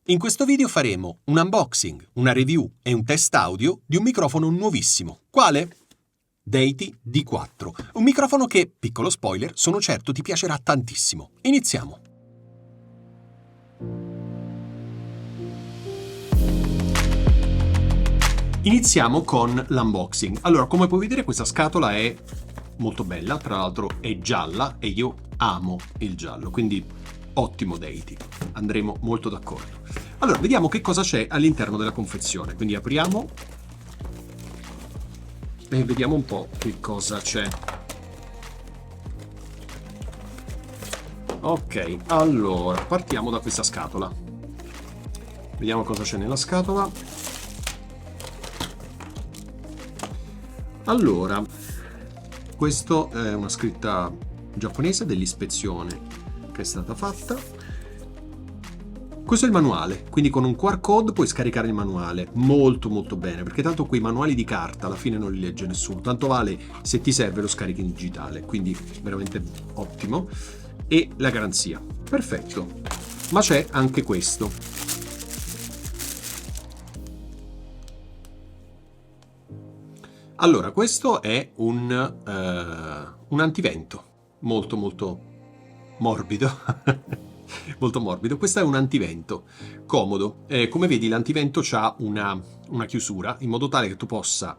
In questo video faremo un unboxing, una review e un test audio di un microfono nuovissimo. Quale? Deity D4, un microfono che, piccolo spoiler, sono certo ti piacerà tantissimo. Iniziamo! Iniziamo con l'unboxing. Allora, come puoi vedere, questa scatola è molto bella, tra l'altro è gialla e io amo il giallo, quindi ottimo Deity, andremo molto d'accordo. Allora, vediamo che cosa c'è all'interno della confezione, quindi apriamo e vediamo un po' che cosa c'è. Ok, allora, partiamo da questa scatola. Vediamo cosa c'è nella scatola. Allora, questo è una scritta giapponese dell'ispezione che è stata fatta. Questo è il manuale, quindi con un QR code puoi scaricare il manuale, molto molto bene, perché tanto quei manuali di carta alla fine non li legge nessuno, tanto vale se ti serve lo scarichi in digitale, quindi veramente ottimo. E la garanzia, perfetto. Ma c'è anche questo. Allora, questo è un antivento, molto molto morbido. Molto morbido. Questo è un antivento comodo. Come vedi, l'antivento ha una chiusura in modo tale che tu possa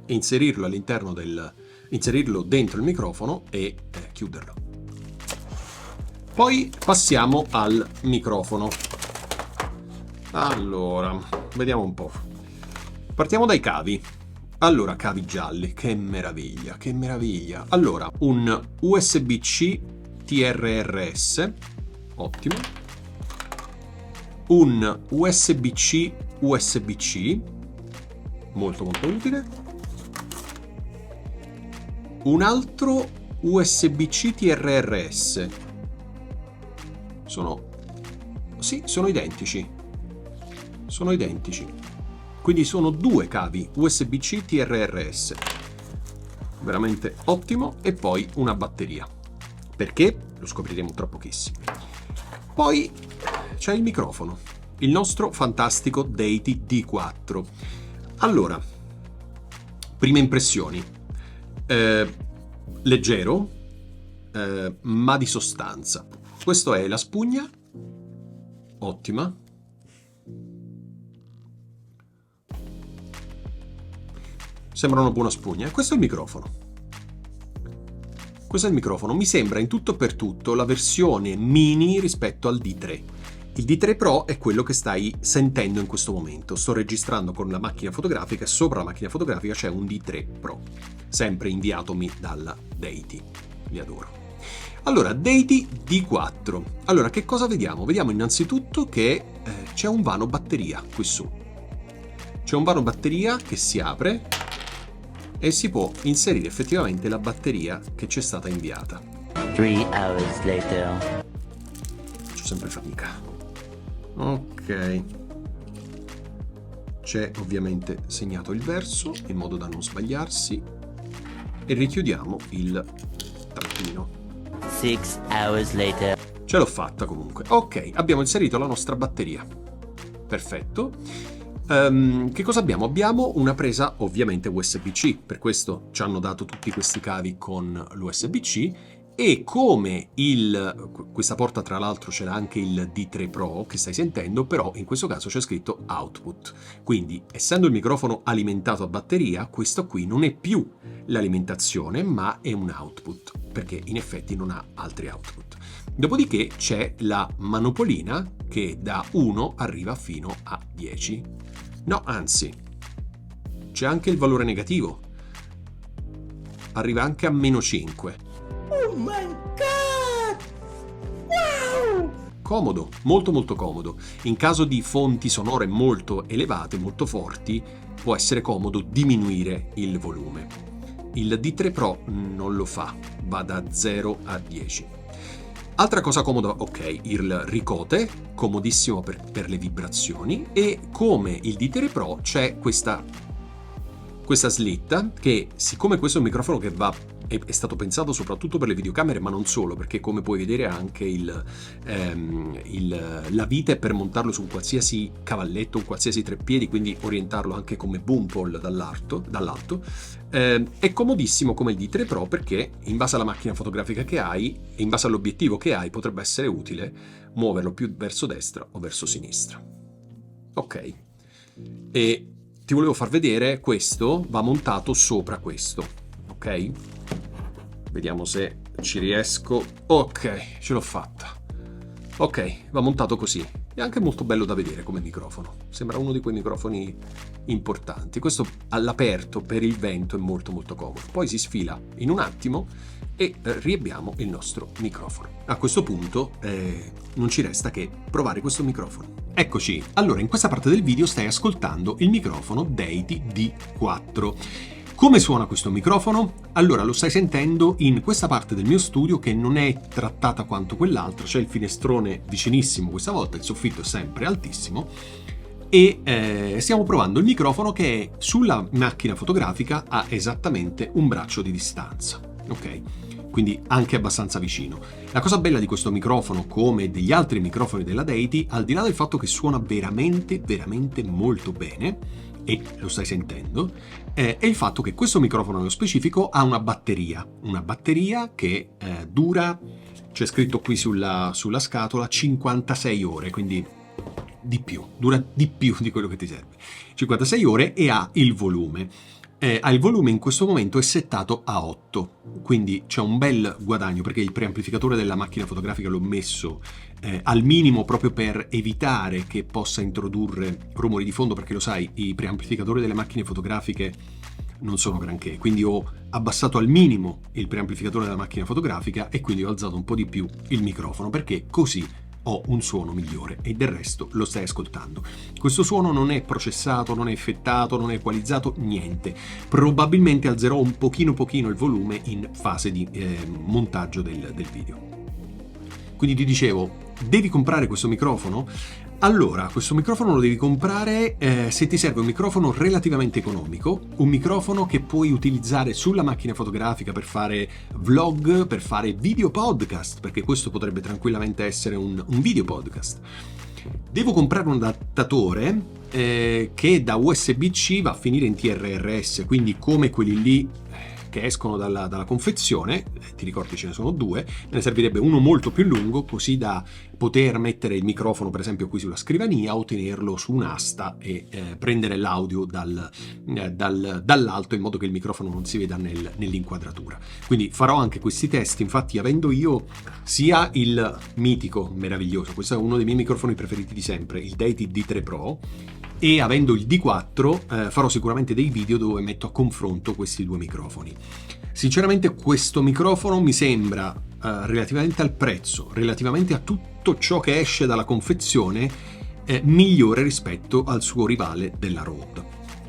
inserirlo inserirlo dentro il microfono e chiuderlo. Poi passiamo al microfono. Allora, vediamo un po'. Partiamo dai cavi. Allora, cavi gialli, che meraviglia, che meraviglia. Allora, un USB-C TRRS, ottimo. Un USB-C USB-C, molto molto utile. Un altro USB-C TRRS. Sono identici. Sono identici. Quindi sono due cavi USB-C TRRS. Veramente ottimo. E poi una batteria. Perché? Lo scopriremo tra pochissimo. Poi c'è il microfono. Il nostro fantastico Deity D4. Allora, prime impressioni. Leggero, ma di sostanza. Questa è la spugna. Ottima. Sembra una buona spugna. Questo è il microfono. Questo è il microfono. Mi sembra in tutto per tutto la versione mini rispetto al D3. Il D3 Pro è quello che stai sentendo in questo momento. Sto registrando con la macchina fotografica e sopra la macchina fotografica c'è un D3 Pro, sempre inviatomi dalla Deity. Li adoro. Allora, Deity D4. Allora, che cosa vediamo? Vediamo innanzitutto che c'è un vano batteria qui su. C'è un vano batteria che si apre e si può inserire effettivamente la batteria che ci è stata inviata. 3 hours later. Faccio sempre fatica. Ok. C'è ovviamente segnato il verso in modo da non sbagliarsi e richiudiamo il trattino. 6 hours later. Ce l'ho fatta comunque. Ok, abbiamo inserito la nostra batteria. Perfetto. Che cosa abbiamo? Abbiamo una presa ovviamente USB-C, per questo ci hanno dato tutti questi cavi con l'USB-C e come questa porta tra l'altro c'era anche il D3 Pro che stai sentendo, però in questo caso c'è scritto output, quindi essendo il microfono alimentato a batteria, questo qui non è più l'alimentazione ma è un output, perché in effetti non ha altri output. Dopodiché c'è la manopolina che da 1 arriva fino a 10. No, anzi, c'è anche il valore negativo. Arriva anche a -5. Oh my god! Wow! Comodo, molto molto comodo. In caso di fonti sonore molto elevate, molto forti, può essere comodo diminuire il volume. Il D3 Pro non lo fa, va da 0 a 10. Altra cosa comoda, ok, il ricote, comodissimo per le vibrazioni, e come il D3 Pro c'è questa slitta che, siccome questo è un microfono che va è stato pensato soprattutto per le videocamere, ma non solo, perché come puoi vedere anche la vite per montarlo su un qualsiasi cavalletto, un qualsiasi treppiedi, quindi orientarlo anche come boom pole dall'alto. È comodissimo come il D3 Pro, perché in base alla macchina fotografica che hai e in base all'obiettivo che hai potrebbe essere utile muoverlo più verso destra o verso sinistra. Ok, e ti volevo far vedere, questo va montato sopra questo, ok? Vediamo se ci riesco. Ok, ce l'ho fatta. Ok, va montato così. È anche molto bello da vedere come microfono. Sembra uno di quei microfoni importanti. Questo all'aperto per il vento è molto molto comodo. Poi si sfila in un attimo e riabbiamo il nostro microfono. A questo punto non ci resta che provare questo microfono. Eccoci. Allora, in questa parte del video stai ascoltando il microfono Deity D4. Come suona questo microfono? Allora, lo stai sentendo in questa parte del mio studio che non è trattata quanto quell'altra, c'è il finestrone vicinissimo questa volta, il soffitto è sempre altissimo e stiamo provando il microfono che sulla macchina fotografica ha esattamente un braccio di distanza, ok? Quindi anche abbastanza vicino. La cosa bella di questo microfono, come degli altri microfoni della Deity, al di là del fatto che suona veramente, veramente molto bene, e lo stai sentendo, è il fatto che questo microfono nello specifico ha una batteria che dura, c'è scritto qui sulla scatola, 56 ore, quindi dura di più di quello che ti serve. 56 ore e ha il volume. Il volume in questo momento è settato a 8, quindi c'è un bel guadagno perché il preamplificatore della macchina fotografica l'ho messo al minimo proprio per evitare che possa introdurre rumori di fondo, perché lo sai, i preamplificatori delle macchine fotografiche non sono granché, quindi ho abbassato al minimo il preamplificatore della macchina fotografica e quindi ho alzato un po' di più il microfono, perché così ho un suono migliore e del resto lo stai ascoltando. Questo suono non è processato, non è effettato, non è equalizzato, niente. Probabilmente alzerò un pochino il volume in fase di montaggio del video. Quindi ti dicevo, devi comprare questo microfono? Allora, questo microfono lo devi comprare se ti serve un microfono relativamente economico, un microfono che puoi utilizzare sulla macchina fotografica per fare vlog, per fare video podcast, perché questo potrebbe tranquillamente essere un video podcast. Devo comprare un adattatore che da USB-C va a finire in TRRS, quindi come quelli lì che escono dalla confezione, ti ricordi ce ne sono due, ne servirebbe uno molto più lungo, così da poter mettere il microfono per esempio qui sulla scrivania o tenerlo su un'asta e prendere l'audio dall'alto in modo che il microfono non si veda nell'inquadratura. Quindi farò anche questi test, infatti avendo io sia il mitico, meraviglioso, questo è uno dei miei microfoni preferiti di sempre, il Deity D3 Pro, e avendo il D4 farò sicuramente dei video dove metto a confronto questi due microfoni. Sinceramente questo microfono mi sembra, relativamente al prezzo, relativamente a tutto ciò che esce dalla confezione, migliore rispetto al suo rivale della Rode.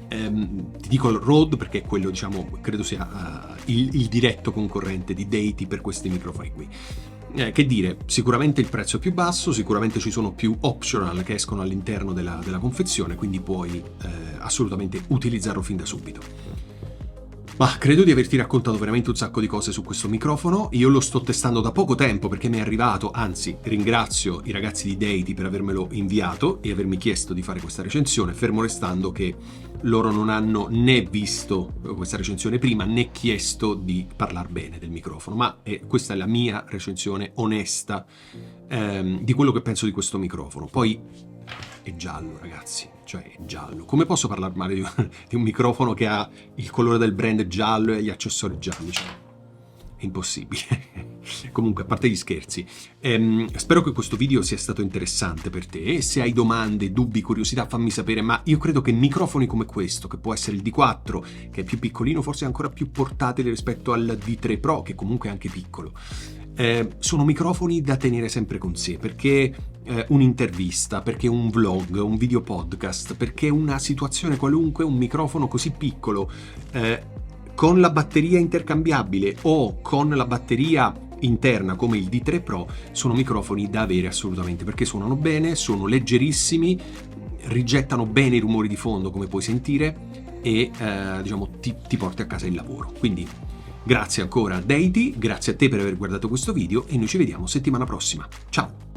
Ti dico il Rode perché è quello, diciamo, credo sia il diretto concorrente di Deity per questi microfoni qui. Che dire, sicuramente il prezzo è più basso, sicuramente ci sono più optional che escono all'interno della confezione, quindi puoi assolutamente utilizzarlo fin da subito. Ma credo di averti raccontato veramente un sacco di cose su questo microfono. Io lo sto testando da poco tempo perché mi è arrivato, anzi ringrazio i ragazzi di Deity per avermelo inviato e avermi chiesto di fare questa recensione, fermo restando che loro non hanno né visto questa recensione prima né chiesto di parlare bene del microfono, ma questa è la mia recensione onesta di quello che penso di questo microfono. Poi è giallo, ragazzi, cioè è giallo. Come posso parlare male di un microfono che ha il colore del brand giallo e gli accessori gialli? Cioè, è impossibile. Comunque, a parte gli scherzi, spero che questo video sia stato interessante per te e se hai domande, dubbi, curiosità fammi sapere, ma io credo che microfoni come questo, che può essere il D4, che è più piccolino, forse ancora più portatile rispetto al D3 Pro, che comunque è anche piccolo, sono microfoni da tenere sempre con sé, perché un'intervista, perché un vlog, un video podcast, perché una situazione qualunque, un microfono così piccolo con la batteria intercambiabile o con la batteria interna come il D3 Pro sono microfoni da avere assolutamente, perché suonano bene, sono leggerissimi, rigettano bene i rumori di fondo come puoi sentire e diciamo ti porti a casa il lavoro. Quindi Grazie ancora Deity, grazie a te per aver guardato questo video e noi ci vediamo settimana prossima. Ciao!